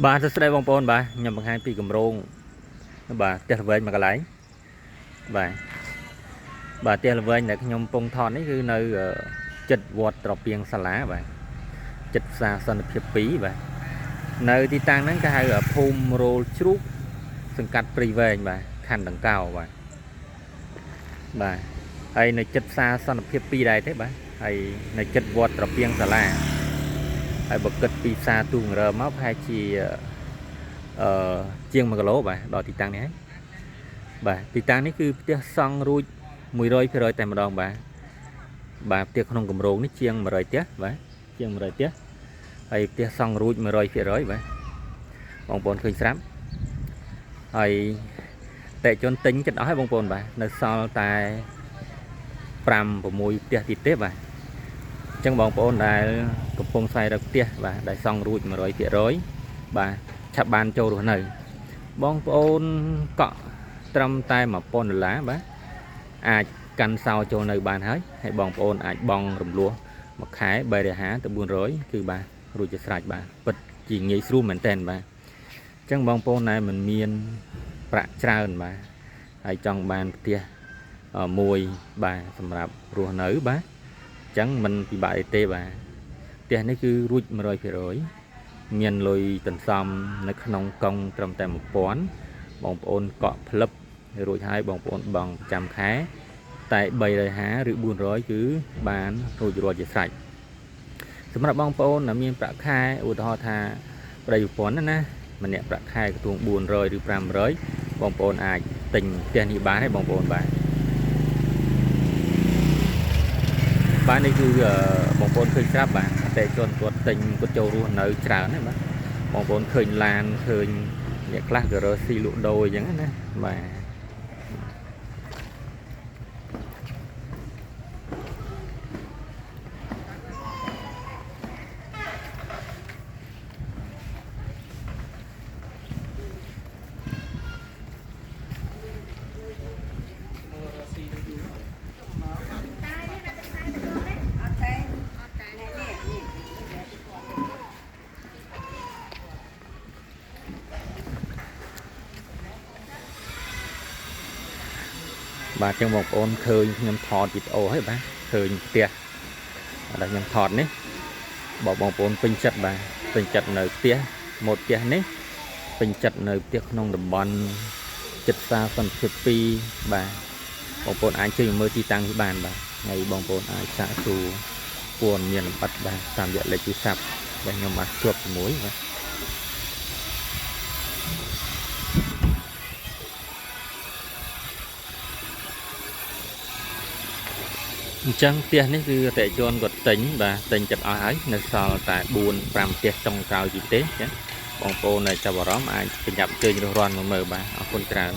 បាទសួស្តីបងប្អូនបាទខ្ញុំបង្ហាញពីគម្រោងបាទផ្ទះល្វែងមួយកន្លែងបាទផ្ទះល្វែងដែលខ្ញុំពងថតនេះគឺនៅចិត្តវត្តត្រពាំងសាឡាបាទចិត្តផ្សារសន្តិភាព2បាទនៅទីតាំងហ្នឹងគេហៅភូមិរោលជ្រូកសង្កាត់ព្រៃវែងបាទខណ្ឌដង្កោបាទហើយនៅចិត្តផ្សារសន្តិភាព2ដែរទេបាទហើយនៅចិត្តវត្តត្រពាំងសាឡាហើយបើគិតពីផ្សារទូងរើមកប្រហែលជាជាង1 គីឡូបាទដល់ទីតាំងនេះហើយបាទទីតាំងនេះគឺផ្ទះសង់រួច 100% តែម្ដងបាទផ្ទះក្នុងគម្រោងនេះជាង100ផ្ទះបាទជាង100ផ្ទះហើយផ្ទះសង់រួច 100% បាទបងប្អូនឃើញស្រាប់ហើយតែជនទិញចិត្តអស់ហើយបងប្អូនបាទនៅសល់តែ5 6ផ្ទះទៀតទេបាទអញ្ចឹងបងប្អូនដែលកំពុងស្វែងរកផ្ទះបាទដែលសង់រួច 100% បាទឆាប់បានចូលរស់នៅបងប្អូនកក់ត្រឹមតែ$1000បាទអាចកាន់សោចូលនៅបានហើយបងប្អូនអាចបង់រំលោះមួយខែ350ទៅ400គឺបាទរួចជាស្រេចបាទពិតជាងាយស្រួលមែនតើបាទអញ្ចឹងបងប្អូនដែលមិនមានប្រាក់ច្រើនបាទហើយចង់បានផ្ទះមួយបាទសម្រាប់រស់នៅបាទអញ្ចឹងមិនពិបាកទេបាទផ្ទះនេះគឺរួច 100% មានលុយសន្សំនៅក្នុងកង់ត្រឹមតែ1000បងប្អូនកក់ផ្លឹបរួចហើយបងប្អូនបង់ប្រចាំខែតែ350ឬ400គឺបានរួចរាល់ជាស្រេចសម្រាប់បងប្អូនដែលមានប្រាក់ខែឧទាហរណ៍ថាប្តីប្រពន្ធណាម្នាក់ប្រាក់ខែខ្ទង់400ឬ500បងប្អូនអាចទិញផ្ទះនេះបានហើយបងប្អូនបាទនេះគឺបងប្អូនឃើញស្រាប់បាទអតិថិជនគាត់ទិញគាត់ចូលរស់នៅច្រើនណាបាទបងប្អូនឃើញឡានឃើញអ្នកខ្លះក៏រើស៊ីលក់ដូរអញ្ចឹងណាបាទបាទចឹងបងប្អូនឃើញខ្ញុំថតវីដេអូហើយបាទឃើញផ្ទះដែលខ្ញុំថតនេះបងប្អូនពេញចិត្តបាទពេញចិត្តនៅផ្ទះម៉ូតផ្ទះនេះពេញចិត្តនៅផ្ទះក្នុងតំបន់ចិត្តផ្សារសន្តិភាព2បាទបងប្អូនអាចជួយមើលទីតាំងនេះបានបាទហើយបងប្អូនអាចសាកសួរព័ត៌មានលម្អិតបាទតាមរយៈលេខទូរស័ព្ទដែលខ្ញុំបានជួបជាមួយបាទអញ្ចឹងផ្ទះនេះគឺអតិថិជនគាត់ទិញបាទទិញចិត្តអស់ហើយនៅសល់តែ4 5ផ្ទះចុងក្រោយទៀតទេអញ្ចឹងបងប្អូនដែលចាប់អារម្មណ៍អាចប្រញាប់ជើញរស់រាន់មកមើលបាទអរគុណច្រើន